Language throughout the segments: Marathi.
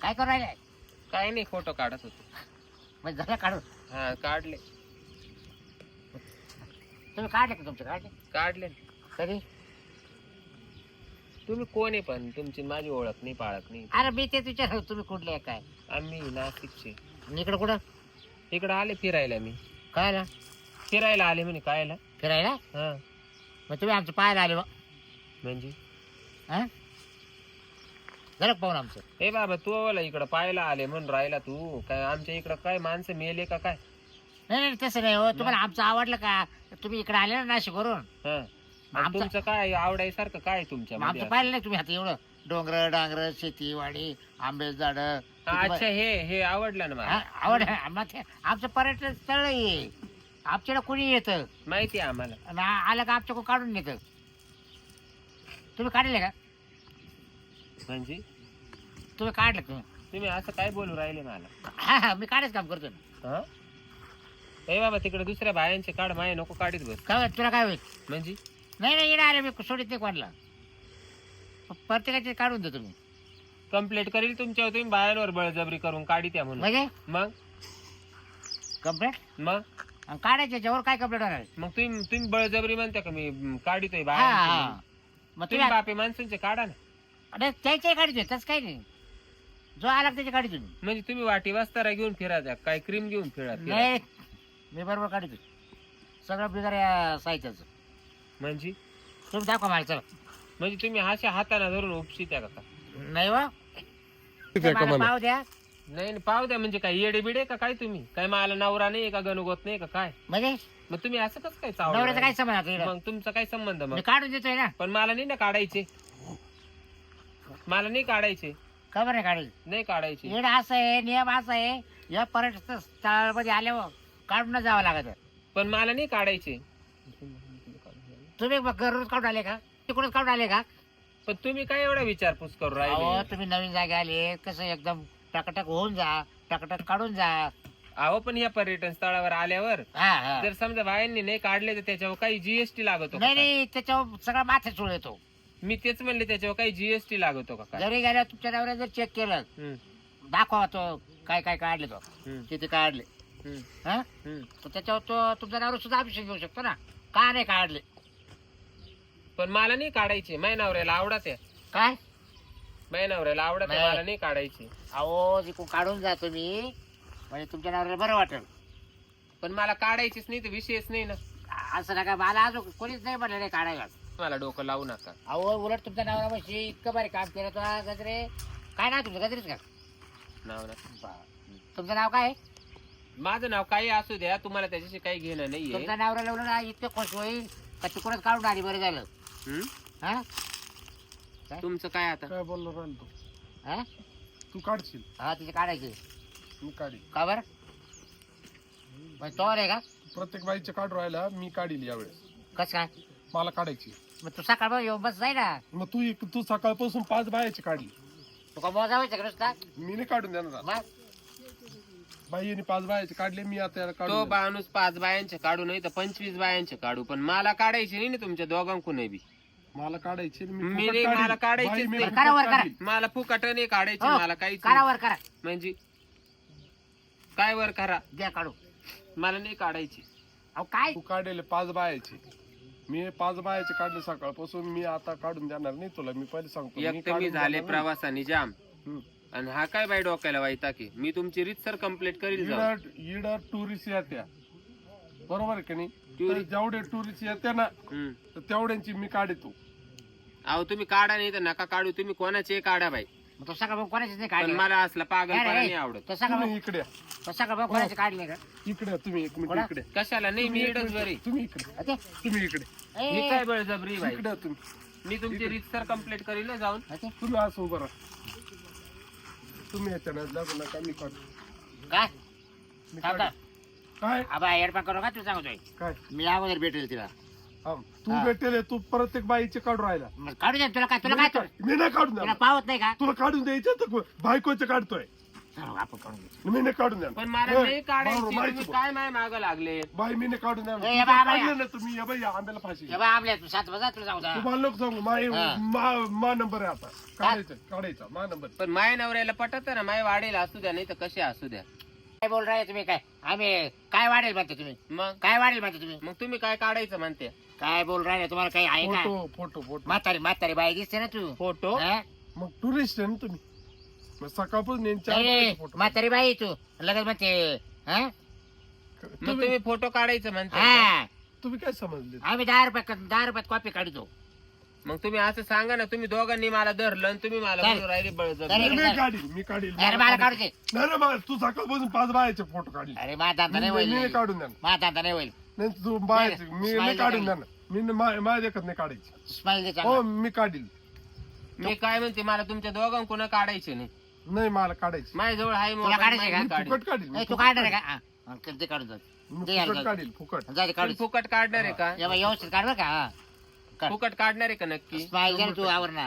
काय करू राहिले? काय नाही, फोटो काढत होतो. म्हणजे झालं काढून? हा काढले. तुम्ही काढले का? तुमचे काढले? काढले. कधी? तुम्ही कोण आहे पण? तुमची माझी ओळख नाही पाळत नाही. अरे मी तेच विचार तुम्ही कुठले आहे काय? आम्ही नाशिकचे. इकडं कुठं? इकडं आले फिरायला मी. काय ना फिरायला आले म्हणे. कायला? फिरायला? हा मग तुम्ही आमचं पाहायला आले मग? म्हणजे हा झालं का पाहून आमचं? ए बाबा तू मला इकडं पाहायला आले म्हणून राहिला तू. काय आमच्या इकडं काय माणसं मेले का काय? नाही नाही तसं नाही हो. तुम्हाला आमचं आवडलं का? तुम्ही इकडे आले ना नाशिकवरून. हा आणि तुमचं काय आवडायसारखं काय तुमच्या मग आमचं पाहिलं नाही तुम्ही आता एवढं डोंगर डांगर शेती वाडी आंबे झाड. अच्छा हे आवडलं ना मला. आवड आमचं पर्यटन स्थळ आहे. आमच्याकडे कोणी येतं माहिती आहे आम्हाला. आलं का आमच्याकडून काढून नेतं. तुम्ही काढले का? म्हणजे तुम्ही काढलं तुम्ही? तुम्ही असं काय बोलू राहिले मला? हा मी काढायचं काम करतो ना. हा ए बाबा तिकडे दुसऱ्या बायांचे काढ, माय नको काढीत बस. काय तुला काय होईल? म्हणजे नाही नाही येणार आले मी सोडित नाही कोणाला. प्रत्येकाचे काढून देतो मी. कंप्लेंट करील तुमच्यावर. तुम्ही बायांवर बळजबरी करून काढी त्या म्हणून. म्हणजे मग कंप्लेंट मग काढायचे याच्यावर काय कंप्लेंट होणार? मग तुम्ही बळजबरी म्हणता का मी काढितोय हा बायांचे हा म्हणून? मग तुम्ही तुम्ही बापे माणसांचे काढा ना. अरे त्याचे काढतोय तसं काही नाही. जो आला का त्याचे काढतो मी. म्हणजे तुम्ही वाटी वस्तारा घेऊन फिरायचा काय? क्रीम घेऊन फिरा? नाही मी बरोबर काढतो सगळं बिगर साहित्याचं. म्हणजे तुम्ही दाखवा मला चला. म्हणजे तुम्ही अशा हाताना धरून उपशित्या का? नाही वा पाव द्या. नाही पाव द्या म्हणजे काय येडे बिडे का काय? तुम्ही काय मला नवरा नाही का? गणगोत नाही का काय? म्हणजे मग तुम्ही असं कसं काय नवऱ्याचा काय चावलं? संबंध आता इकडं? मग तुमचा काय संबंध? मग मी काढून देतोय ना. पण मला नाही ना काढायचे. मला नाही काढायचे. खबर नाही काढायची. नाही काढायचे. येड असं आहे नियम असा आहे. या पर्यटन स्थळामध्ये आल्यावर काढून जावं लागत. पण मला नाही काढायचे. तुम्ही घरून काढून आले का? तिकडून काढून आले का? पण तुम्ही काय एवढा विचारपूस करू अहो राहिले? तुम्ही नवीन जागे आले कसं एकदम टकटक होऊन जा. टकटक काढून जा. अहो पण या पर्यटन स्थळावर आल्यावर हा हा जर समजा बायांनी नाही काढले तर त्याच्यावर काही जीएसटी लागतो का नाही काय? नाही त्याच्यावर सगळा माथे चोळ येतो. मी तेच म्हणले त्याच्यावर काही जीएसटी लागतो का काय? घरी गेल्यावर तुमच्या नवऱ्या जर चेक केलं हम्म, दाखवा तो काय काय काढले तो हम्म, किती काढले. हम्म, हा हम्म. तर त्याच्यावर तो तुमचा नवरा सुद्धा अभिषेक घेऊ शकतो ना. का नाही काढले? पण मला नाही काढायचे. माझ्या नवऱ्याला आवडत आहे. काय माझ्या नवऱ्याला आवडत आहे. नाही. मला नाही काढायचे. अहो जिकून काढून जा तुम्ही म्हणजे तुमच्या नवऱ्याला बरं वाटेल. पण मला काढायचीच नाही तर विषयच नाही ना. असं नका मला अजून कोणीच नाही म्हणलं नाही काढायला. मला डोकं लावू नका. अहो उलट तुमच्या नवरा म्हणजे इतकं बरे काम केलं तो गजरे. काय नाव तुमचं? गजरेच का? नाव ना. तुमचं नाव काय आहे? माझं नाव काही असू द्या, तुम्हाला त्याच्याशी काही घेणं नाहीये. तुमच्या नवऱ्याला उलट इतकं खुश होईल का तिकडूनच काढून आली. बरं झालं. हम्म? हा तुमचं काय आता? काय बोललो राहिल तू? हा तू काढशील हा तिचे काढायचे मी काढी. का बरं? म्हणजे तो आहे का? प्रत्येक बाईचे काढू राहिला मी काढील यावेळेस. कसं काय? मला काढायची. मग तू सकाळ येऊन बस जाय ना. मग तू सकाळपासून 5 बायाची काढली. तू का मोजावायचं का नुसता? मी नाही काढून देणार आता. मग बाईने 5 बायाचे काढले मी आता याला तो काढून माणूस 5 बायांचे काढू नाही तर 25 बायांचे काढू, पण मला काढायचे नाही ना तुमच्या दोघांकून बी. मला काढायची मी फुकट नाही, काढील. मला काढायचीच बाई, मी नाही. फुकट करा वर करा. काढील. मला फुकट नाही काढायचे. हो, मला काहीच करा नाही. वर करा. म्हणजे काय वर करा? द्या काढू. मला नाही काढायची. अहो काय तू काढले 5 बायाचे. मी 5 बायाचे काढले सकाळपासून. मी आता काढून देणार नाही तुला. मी पहिले सांगतो एक तर मी काढून झाले देणार प्रवासाने जाम. नाही. आणि हा काय बाई डोक्याला वाईता की मी तुमची रीतसर कंप्लीट करील जाऊ. इडर टुरिस्ट येत्या बरोबर आहे का नाही? Tourist- तर जेवढे टुरिस्ट येते ना हम्म. तर तेवढ्यांची मी काढतो. अहो तुम्ही काढा नाही तर नका काढू. तुम्ही कोणाचे काढा बाई, मग तो सकाळ कोणाचीच नाही पण काढले. मला असला पागलपणा नाही आवडत. तो सकाळ तुम्ही इकडे या. तो सकाळ कोणाचे काढले का? इकडे या तुम्ही. एक मिनिट कोणा? इकडे. कशाला नाही, मी इकडंच बरी. तुम्ही इकडे. अते, तुम्ही इकडे. ए, मी काय बळजबरी बाई. इकडे या तुम्ही. मी तुमची रीतसर कंप्लीट करील ना जाऊन. अते, तुम्ही असं उभं राहा. तुम्ही याच्या नाद लागू नका. मी काढतो. काय मी थांब काढतो. काय आबा एडपा करू का? तू सांगतोय काय मी अगोदर भेटेल तिला. हा, तू हा. भेटेल. तू प्रत्येक बाईचे काढून राहिला. मग काढू दे तुला काय? तुला काय मी नाही काढून तुला देणार. पावत नाही का? तुला काढून द्यायचं तर बायकोचे काढतोय. चला, आपण काढून घेऊ. मी नाही काढून देणार. पण मला ए, नाही काढायची बरोबर, माहिती तुम्ही बा. काय माय मागं लागले बाई मी नाही काढून देणार. ए, तुझं बाबा, काढलं ना तुम्ही या बाई आंब्याला फाशी. हे बघ, आपल्या शांत बसा, तुला जाऊ द्या. तुम्हाला लोक सांगू मा नंबर आहे आता काढायचा मा नंबर. पण माय नवऱ्याला पटत ना माय वाढेल असू द्या नाही तर कसे असू द्या. काय बोल राहिले तुम्ही? काय आम्ही काय वाढेल म्हणते तुम्ही? मग काय वाढेल म्हणते तुम्ही? मग तुम्ही काय काढायचं म्हणते? काय बोल राहिले? तुम्हाला काही आहे का? फोटो म्हातारी बाई दिसते ना तू. फोटो हा? मग टुरिस्ट आहे ना तुम्ही. मग सकाळपासून यांच्या अरे, म्हातारी बाई तू लगेच म्हणते. हा? मग तुम्ही फोटो काढायचं म्हणते? हा. तुम्ही काय समजले? आम्ही 10 रुपयात कॉपी काढतो. मग तुम्ही असं सांगा ना, तुम्ही दोघांनी मला धरलं आणि तुम्ही मला चालेल. बोलू राहिले बळजबरी. चालेल. मी काढील अरे मला काढू दे. नाही मला तू सकाळपासून 5 बायाचे फोटो काढले. अरे माझा धंदा नाही मी नाही होईल. काढून देणार. माझा धंदा नाही होईल. नाही तू बायाचे नाही, मी smile नाही काढून दे. देणार. मी माझ्या देखत नाही काढायची. स्माईल दे हो चांगला. मी काढील. मी काय म्हणते, मला तुमच्या दोघांकडून काढायचे नाही. नाही मला काढायची. माझ्याजवळ आहे तुला मोबाईल, काढायचे माझी का? काढीन. फुकट काढील. ए, तू काढणार आहे का? हा, ते काढून जाऊ. मी दे यार, फुकट जाऊ. काढील फुकट. जा ते काढू. तुम्ही फुकट काढणार आहे का? ये बाई, व्यवस्थित काढ बरं का? हा. काढ. फुकट काढणार आहे का नक्की? स्माईल दे ना तू आवर ना.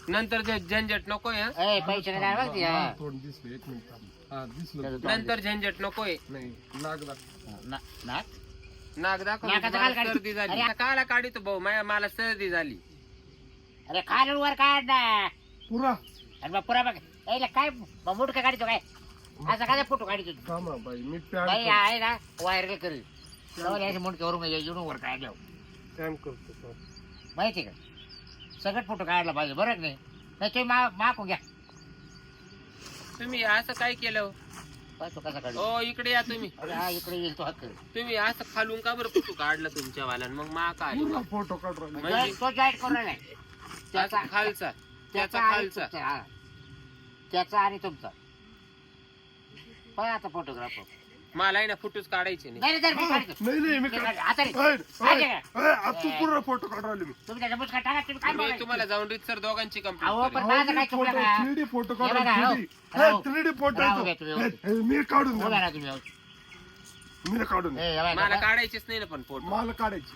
नंतर झंझट नकोय हं? ए, पैसे नाही द्यायला बघ ती, हा. तोंड दिसलं 1 मिनिट थांब. हा दिसलं. नंतर झंझट नकोय. नाही नाक ना- ना? नाक दाखव. नाकाचं मला काल काढ. सर्दी झाली. अरे. काला काढितो भाऊ, मला सर्दी झाली. अरे खालून वर काढ ना. पुरा आणि मग पुरा बघ. ए, ला काय मुडका काढतो काय? असं काय फोटो काढतो तू? थांबा बाई मी बाई आहे ना वायर करेल. मुंडक्यावरून येऊन वर काढलं पॅन करतो. माहिती का? सगळं फोटो काढला पाहिजे बरं का नाही? नाही तुम्ही मागून घ्या. तुम्ही असं काय केलं? पाहतो कसा काढू. ओ इकडे या तुम्ही. अरे हा, इकडे येईल तो हात कर. तुम्ही असं खालून का बरं फोटो काढला तुमच्या वाल्यान? मग मा काय पुरा फोटो काढ राहिला. म्हणजे? तो जॉईंट करून राहिलाय. त्याचा खालचा, त्याचा आणि खालचा. तुमचा, हा. त्याचा आणि तुमचा. पण आता फोटोग्राफर मला आहे ना फोटोच काढायचे नाही. नाही मी काढतो. नाही मी मी काढ. काढतो. आता रे. ओय, ओय, आहे का? ओय, आता तू पुरा फोटो काढ राहिलो मी. तुम्ही त्याच्या मुसका टाका. तुम्ही काय मी बोलायचं? तुम्हाला जाऊन रीतसर दोघांची अहो, कंप्लेंट पण माझं काय चुकलं का? 3D फोटो हे बघा, काढ. हो. 3D फोटो राहू आहे द्या तो. तुम्ही. हे, मी काढून उभा देणार. राहा तुम्ही. मी नाही काढून देणार. ए, या मला बाई, काढायचेच नाही ना पण फोटो. मला काढायची.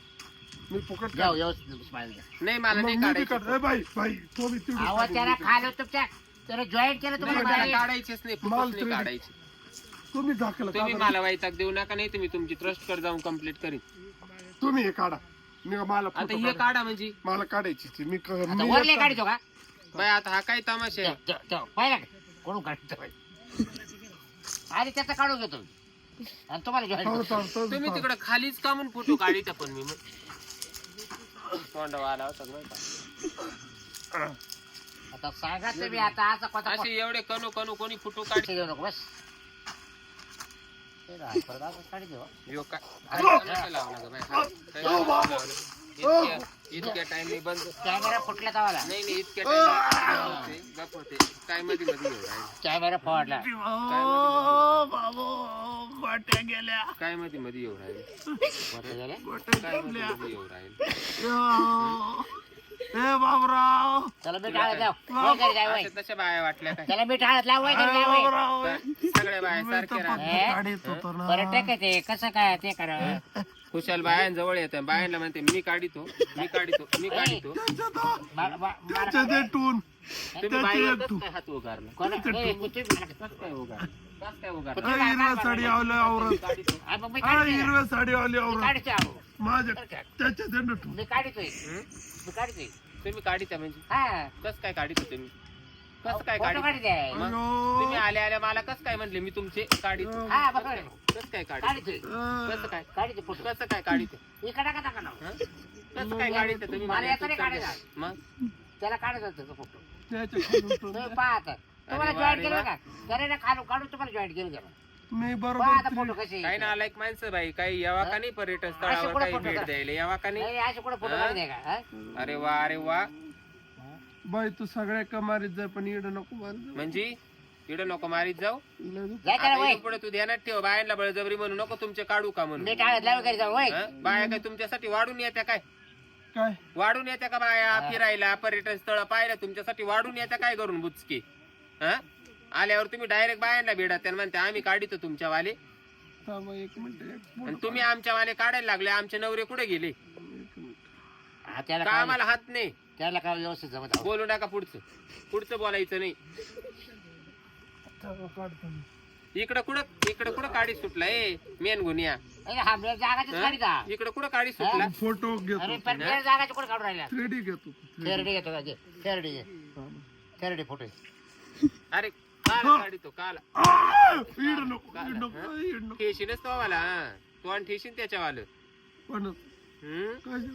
मी फुकट जाऊ काढ. व्यवस्थित स्माईल द्या. नाही मला मग नाही मी बी काढायचे काढ. ए, बाई तो बी 3D अहो काढून त्याला दे. खालो तुमच्या त्याला जॉईंट केलं नाही, तुम्हाला मला joint. काढायचेच नाही, माल फोटोच नाही 3D. काढायचे. तुम्ही दाखल तुम्ही मला वैताग देऊ नका, नाही तुम्ही तुमची ट्रस्ट कर जाऊन कंप्लीट करीन. तुम्ही हे काढा. मी मला आता फोटो हे काढा. काढा म्हणजे मला काढायची मी आता वरले काढतो का? बाय आता हा काय तमाशा आहे? पाहिला का? कोण काढतो बाई? आणि त्याचा काढून घेतो आणि तुम्हाला जॉईंट तुम्ही तिकडे खालीच का म्हणून फोटो काढित पण मी तोंडावा आला होता माहिती का? आता सांगा तुम्ही आता असं कोणता असे एवढे कणू कणू कोणी फोटो काढ देऊ नको बस. ते राहा, परत असं काढी देऊ. यो काय काय तमाशा लावला ग बाय? हा, काय तमाशा लावला? इतक्या टाइम बंद कॅमेरा फुटला तवाला. नाही नाही इतक्या टाइम गप होते काय मध्ये मध्ये येऊ राहिले कॅमेरा फोडला. काय मध्ये मध्ये येऊ राहिले बरं झालं? काय मध्ये मध्ये येऊ राहिले त्याला मीठ हळद लाव. वय घरी जाय, वय. अशा तशा बाया वाटल्या काय? त्याला मीठ हळद लाव, वय घरी जाय, वय. सगळ्या बाया सारख्या राहतात. हे? बरं ठीक आहे ते कसं काय ते करा. खुशाल बायांजवळ येते बायांना म्हणते मी काढितो मी काढितो मी काढितो. तुम्ही बाईला कसं काय हात उगारला? कसं काय उगारला? कसं काय उगारला? हिरव्या साडी आवलं आवरत. हिरव्या साडी आवली आवरत. माझ्या त्याच्या टून. मी काढतोय. तुम्ही काढिता म्हणजे हा कसं काय काढितो तुम्ही? कसं काय फोटो काढितो? काढते. मग तुम्ही आल्या आल्या मला कसं काय म्हणले मी तुमचे काढितो? हा बघ कसं काय काढितो? काढतोय. कसं काय काढते फोटो. कसं काय काढितो? इकडे का टाका ना. हं? कसं काय काढितो तुम्ही मला मला याचा नाही समजा. काढायचा. मग त्याला काढत होतं फोटो. त्याच्या तुम्ही पहा आता. तुम्हाला वा, जॉईन अरे केलं वा. का? त्याने ना खालून काढून तुम्हाला जॉईन केलं त्याला. मी पहा आता बरोबर फोटो कसे. काही ना लाईक माणसं बाई काही यावा का नाही पर्यटन स्थळावर कुठं काही फोटो भेट करा? द्यायला यावा का नाही? नाही असे कुठे फोटो हा? काढते का? हा? अरे वा अरे वा बाई तू सगळ्या कमारीत जाय पण इकडं नको म्हणजे इकडे नको मारीत जाऊ. जाय त्याला वय. आता पुढे तू ध्यानात ठेव बायांना बळजबरी म्हणू नको तुमचे काढू का म्हणून. मीठ हळद लाव घरी जाऊ, वय. हं? बाया काय तुमच्यासाठी वाढून येत्या काय? काय वाढून येत्या का बाया फिरायला पर्यटन स्थळ पाहायला तुमच्यासाठी वाढून येत्या काय करून बुचके? हं? आल्यावर तुम्ही डायरेक्ट बायांना भेटा त्यांना म्हणते आम्ही काढितो तुमच्या वाले थांबा एक मिनिट आणि तुम्ही आमच्या वाले काढायला लागले आमचे नवरे कुठे गेले? हा, त्याला का काय- आम्हाला हात नाही त्याला काय व्यवस्थित जमत. बोलू नका पुढचं बोलायचं नाही. काढतो मी. इकडं कुठं काढी सुटलाय मेन गुन्ह्या अरे हा बेड जागाचीच काढी का इकडं कुठं काढी सुटला फोटो अरे घेतो पण बेड जागाची कुठे काढून राहिल्या 3D घेतो थेरडी घेतो का थेरडी घे थेरडी फोटो अरे काला काढितो काला इड नको इड नको इड नको ठेशीनच तो वाला तो आणि ठेशीन त्याच्यावालं पण हम्म काय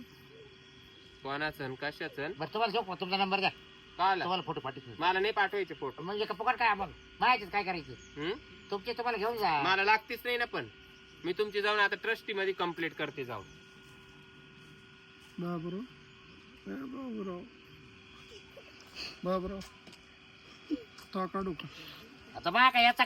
कोणाचं कशाचं बरं तुम्हाला झोप तुमचा नंबर द्या काला तुम्हाला फोटो पाठवतो मला नाही पाठवायचे फोटो म्हणजे का फुकट काय मग माहितीच काय करायचं तुमचे तुम्हाला घेऊन जा मला लागतेच नाही ना पण मी तुमची जाऊन आता ट्रस्टी मध्ये कंप्लीट करते जाऊन बाबराव ता काढू का आता बा का याचा